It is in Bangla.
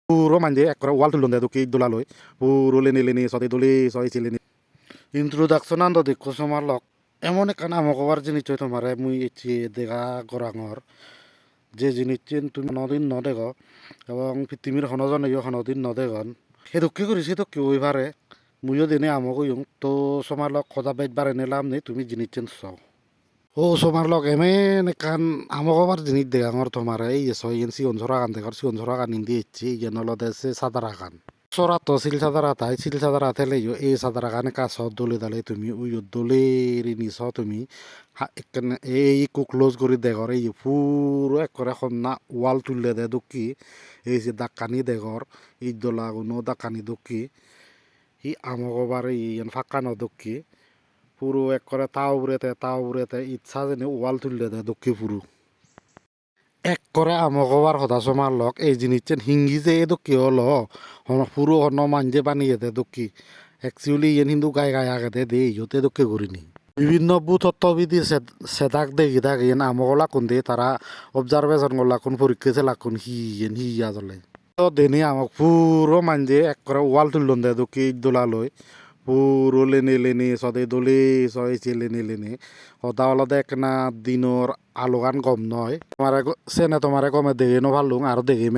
পুরো মানজে এক করে ওয়াল তুলন দেয় দুঃখী দোলা লই পুরো লেনে লেনে সতে দোলে সয় লেনে ইন্ট্রোডাকশন আনন্দ দেখো সময় লক এমন একখানা আমকবার জিনিস তোমার মুই এটি দেখা গরাঙর যে জিনিস তুমি নদিন নদেগ এবং পৃথিবীর হনজন হনদিন নদেগন সেই দুঃখী করি সে দুঃখী ওইবারে মুইও দিনে আমক ইউং তো সময় লক খদা বাইত বারে নিলাম নেই তুমি জিনিস চাও ও সময় লক এমেন একান আমকবার জিনিস দেখাঙর তোমার এই ছয় ইঞ্চি অঞ্চরা গান দেখার সি অঞ্চরা গান ইন্দি ইচ্ছি ইয়ে নলদেশে সাদারা গান চরা তো সিল সাদারা তাই সিল সাদারা থেলে এই সাদারা গানে কাছ দলে দালে তুমি ওই দলে নিছ তুমি এই কু ক্লোজ করে দেখর এই পুরো এক করে না ওয়াল তুললে দে দুঃখী এই যে দাক্কানি দেখর এই দোলা কোনো দাক্কানি দুঃখী ই আমকবার এই ফাঁকা ন দুঃখী পুরো এক করে তাও উড়েতে ইচ্ছা যেন ওয়াল তুললে দে দুঃখী পুরো এক করে আমকবার হতাশ মারলক এই জিনিস হিঙ্গি যে এ দুঃখী হলো পুরো হন মানজে বানিয়ে দে দুঃখী একচুয়ালি ইয়েন হিন্দু গায়ে গায়ে আগে দে ইহতে দুঃখে করিনি বিভিন্ন ভূতত্ত্ববিধি সেদাক দেখি থাকে ইয়েন আমকলা কোন দিয়ে তারা অবজারভেশন করলা কোন পরীক্ষা চে লাগুন হি আজলে তো দেনে আমাক পুরো মানজে এক করে ওয়াল তুললন দে দুঃখী দোলা লই পুরো লেনে লেনে সদে দোলে সয়েছে লেনে লেনে সদা আলাদা এক না দিনর আলো গান গম নয় তোমার সে না তোমারে কমে দেখে নো ভালো আর দেখে